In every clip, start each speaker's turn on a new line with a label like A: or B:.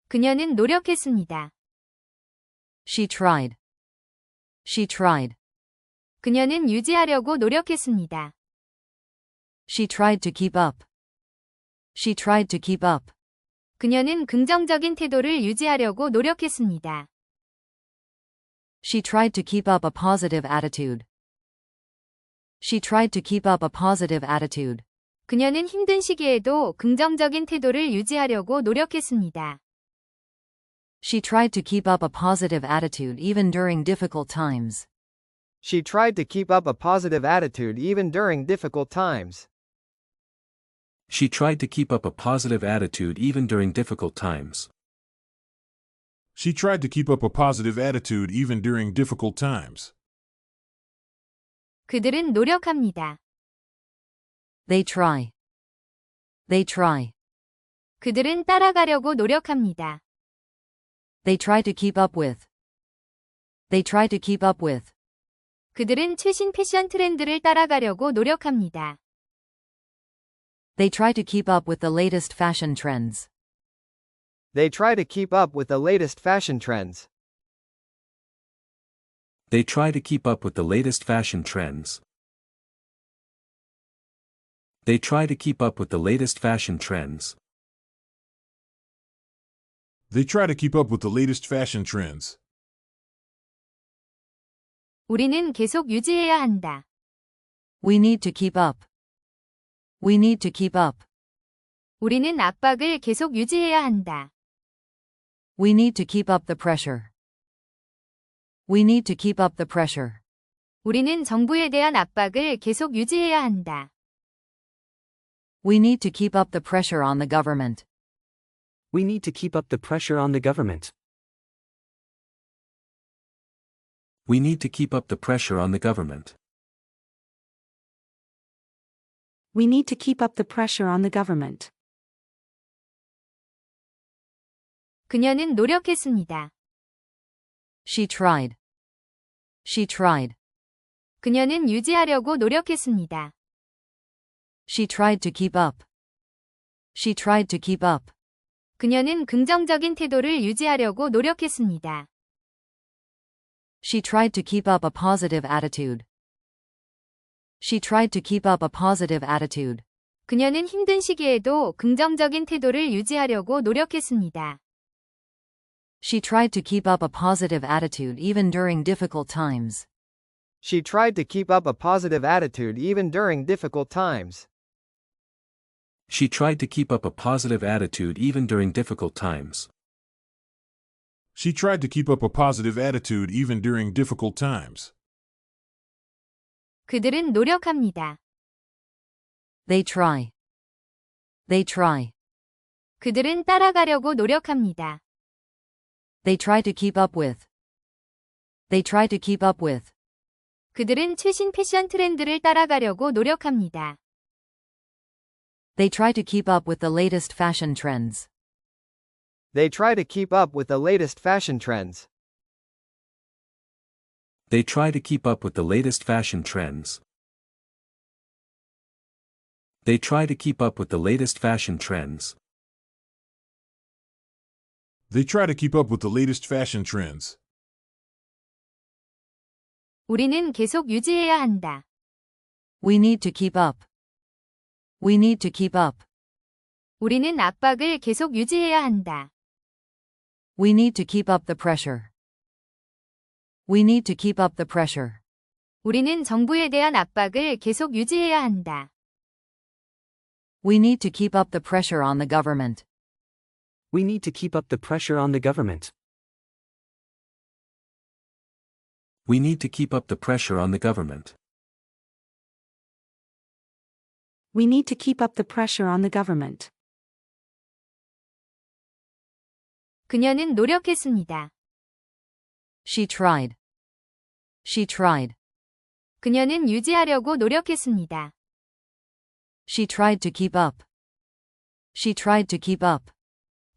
A: 그녀는 노력했습니다.
B: She tried. She tried.
A: 그녀는 유지하려고 노력했습니다.
B: She tried to keep up. She tried to keep up.
A: 그녀는 긍정적인 태도를 유지하려고 노력했습니다.
B: She tried to keep up a positive attitude. She tried to keep up a positive attitude.
A: 그녀는 힘든 시기에도 긍정적인 태도를 유지하려고 노력했습니다.
B: She tried to keep up a positive attitude even during difficult times.
C: She tried to keep up a positive attitude even during difficult times.
D: She tried to keep up a positive attitude even during difficult times.
E: She tried to keep up a positive attitude even during difficult times.
A: 그들은 노력합니다.
B: They try. They try.
A: 그들은 따라가려고 노력합니다.
B: They try to keep up with. They try to keep up with.
A: 그들은 최신 패션 트렌드를 따라가려고 노력합니다.
B: They try to keep up with the latest fashion trends.
C: They try to keep up with the latest fashion trends.
D: They try to keep up with the latest fashion trends. They try to keep up with the latest fashion trends.
E: They try to keep up with the latest fashion trends.
A: 우리는 계속 유지해야 한다.
B: We need to keep up. We need to keep up.
A: 우리는 압박을 계속 유지해야 한다.
B: We need to keep up the pressure. We need to keep up the pressure.
A: 우리는 정부에 대한 압박을 계속 유지해야 한다.
B: We need to keep up the pressure on the government.
F: We need to keep up the pressure on the government.
D: We need to keep up the pressure on the government.
G: We need to keep up the pressure on the government.
A: 그녀는 노력했습니다.
B: She tried. She tried.
A: 그녀는 유지하려고 노력했습니다.
B: She tried to keep up. She tried to keep up.
A: 그녀는 긍정적인 태도를 유지하려고 노력했습니다.
B: She tried to keep up a positive attitude. She tried to keep up a positive attitude.
A: 그녀는 힘든 시기에도 긍정적인 태도를 유지하려고 노력했습니다.
B: She tried to keep up a positive attitude even during difficult times.
C: She tried to keep up a positive attitude even during difficult times.
D: She tried to keep up a positive attitude even during difficult times.
E: She tried to keep up a positive attitude even during difficult times.
A: 그들은 노력합니다.
B: They try. They try.
A: 그들은 따라가려고 노력합니다.
B: They try to keep up with. They try to keep up with.
A: 그들은 최신 패션 트렌드를 따라가려고 노력합니다.
B: They try to keep up with the latest fashion trends.
C: They try to keep up with the latest fashion trends.
D: They try to keep up with the latest fashion trends. They try to keep up with the latest fashion trends.
E: They try to keep up with the latest fashion trends.
A: 우리는 계속 유지해야 한다.
B: We need to keep up. We need to keep up.
A: 우리는 압박을 계속 유지해야 한다.
B: We need to keep up the pressure. We need to keep up the pressure.
A: 우리는 정부에 대한 압박을 계속 유지해야 한다.
B: We need to keep up the pressure on the government.
F: We need to keep up the pressure on the government.
D: We need to keep up the pressure on the government.
G: We need to keep up the pressure on the government.
A: 그녀는 노력했습니다.
B: She tried. She tried.
A: 그녀는 유지하려고 노력했습니다.
B: She tried to keep up. She tried to keep up.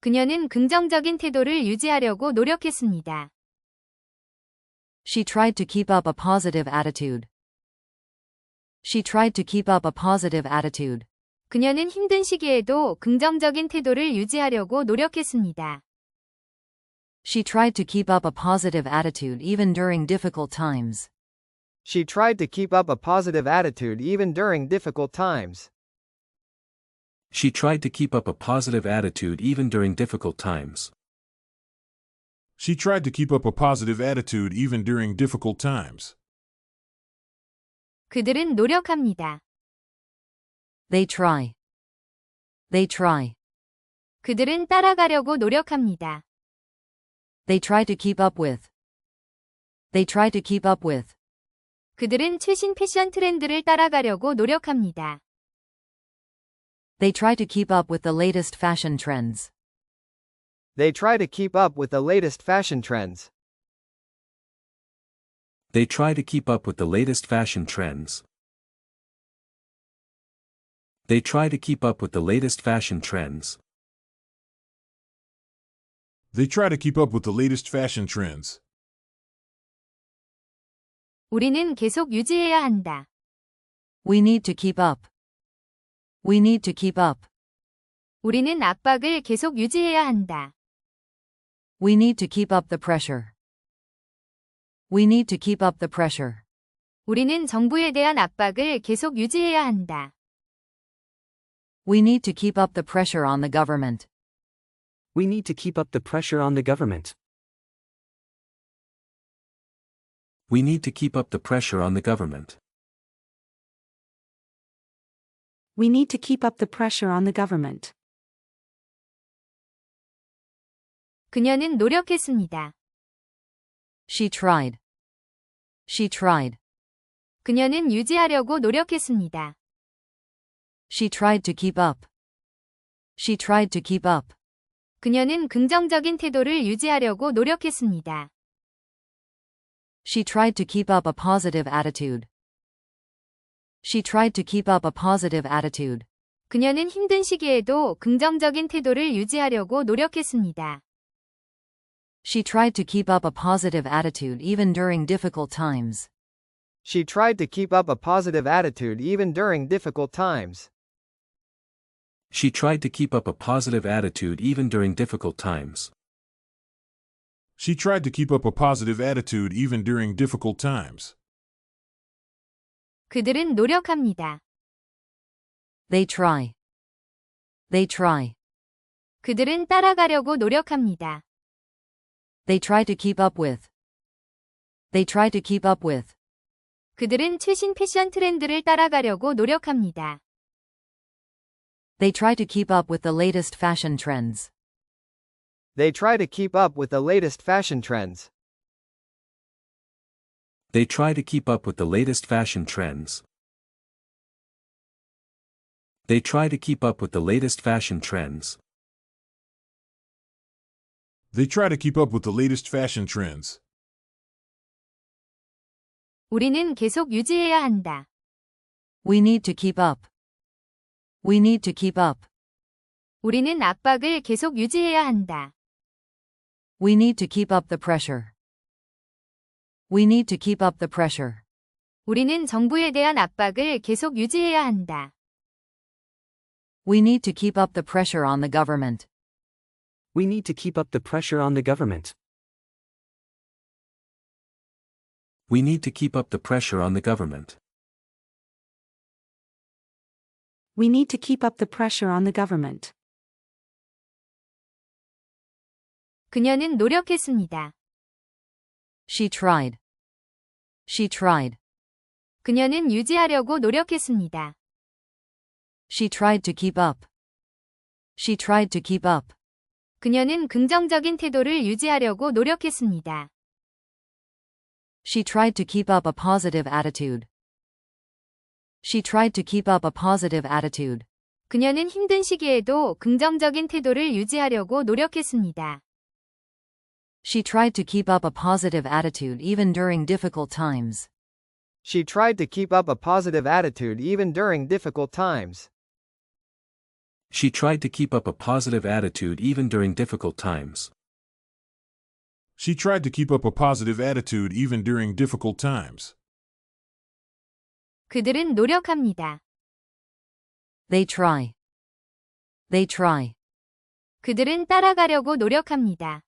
A: 그녀는 긍정적인 태도를 유지하려고 노력했습니다.
B: She tried to keep up a positive attitude. She tried to keep up a positive attitude.
A: 그녀는 힘든 시기에도 긍정적인 태도를 유지하려고 노력했습니다.
B: She tried to keep up a positive attitude even during difficult times.
C: She tried to keep up a positive attitude even during difficult times.
D: She tried to keep up a positive attitude even during difficult times.
E: She tried to keep up a positive attitude even during difficult times.
A: 그들은 노력합니다.
B: They try. They try.
A: 그들은 따라가려고 노력합니다.
B: They try to keep up with. They try to keep up with.
A: 그들은 최신 패션 트렌드를 따라가려고 노력합니다.
B: They try to keep up with the latest fashion trends.
C: They try to keep up with the latest fashion trends.
D: They try to keep up with the latest fashion trends. They try to keep up with the latest fashion trends.
E: They try to keep up with the latest fashion trends.
A: 우리는 계속 유지해야 한다.
B: We need to keep up. We need to keep up.
A: 우리는 압박을 계속 유지해야 한다.
B: We need to keep up the pressure. We need to keep up the pressure.
A: 우리는 정부에 대한 압박을 계속 유지해야 한다.
B: We need to keep up the pressure on the government.
F: We need to keep up the pressure on the government.
D: We need to keep up the pressure on the government.
G: We need to keep up the pressure on the government.
A: 그녀는 노력했습니다.
B: She tried. She tried.
A: 그녀는 유지하려고 노력했습니다.
B: She tried to keep up. She tried to keep up.
A: 그녀는 긍정적인 태도를 유지하려고 노력했습니다.
B: She tried to keep up a positive attitude. She tried to keep up a positive attitude.
A: 그녀는 힘든 시기에도 긍정적인 태도를 유지하려고 노력했습니다.
B: She tried to keep up a positive attitude even during difficult times.
C: She tried to keep up a positive attitude even during difficult times.
D: She tried to keep up a positive attitude even during difficult times.
E: She tried to keep up a positive attitude even during difficult times.
A: 그들은 노력합니다.
B: They try. They try.
A: 그들은 따라가려고 노력합니다.
B: They try to keep up with. They try to keep up with.
A: 그들은 최신 패션 트렌드를 따라가려고 노력합니다.
B: They try to keep up with the latest fashion trends.
C: They try to keep up with the latest fashion trends.
D: They try to keep up with the latest fashion trends. They try to keep up with the latest fashion trends.
E: They try to keep up with the latest fashion trends.
A: 우리는 계속 유지해야 한다.
B: We need to keep up. We need to keep up.
A: 우리는 압박을 계속 유지해야 한다.
B: We need to keep up the pressure. We need to keep up the pressure.
A: 우리는 정부에 대한 압박을 계속 유지해야 한다.
B: We need to keep up the pressure on the government.
F: We need to keep up the pressure on the government.
D: We need to keep up the pressure on the government.
G: We need to keep up the pressure on the government.
A: 그녀는 노력했습니다.
B: She tried. She tried.
A: 그녀는 유지하려고 노력했습니다.
B: She tried to keep up. She tried to keep up.
A: 그녀는 긍정적인 태도를 유지하려고 노력했습니다.
B: She tried to keep up a positive attitude. She tried to keep up a positive attitude.
A: 그녀는 힘든 시기에도 긍정적인 태도를 유지하려고 노력했습니다.
B: She tried to keep up a positive attitude even during difficult times.
C: She tried to keep up a positive attitude even during difficult times.
D: She tried to keep up a positive attitude even during difficult times.
E: She tried to keep up a positive attitude even during difficult times.
A: 그들은 노력합니다.
B: They try. They try.
A: 그들은 따라가려고 노력합니다.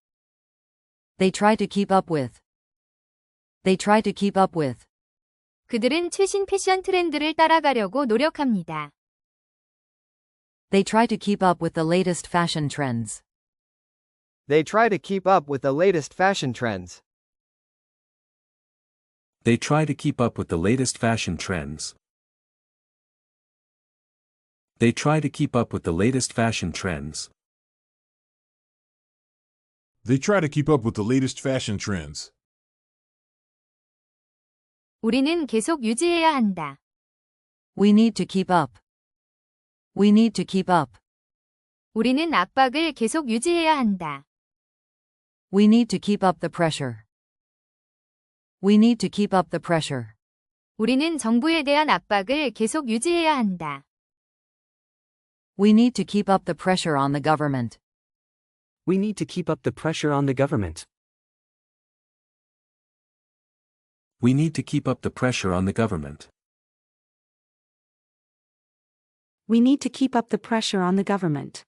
B: They try to keep up with. They try to keep up with.
A: 그들은 최신 패션 트렌드를 따라가려고 노력합니다.
B: They try to keep up with the latest fashion trends.
C: They try to keep up with the latest fashion trends.
D: They try to keep up with the latest fashion trends. They try to keep up with the latest fashion trends.
E: They try to keep up with the latest fashion trends.
A: 우리는 계속 유지해야 한다.
B: We need to keep up. We need to keep up.
A: 우리는 압박을 계속 유지해야 한다.
B: We need to keep up the pressure. We need to keep up the pressure.
A: 우리는 정부에 대한 압박을 계속 유지해야 한다.
B: We need to keep up the pressure on the government.
F: We need to keep up the pressure on the government.
D: We need to keep up the pressure on the government.
G: We need to keep up the pressure on the government.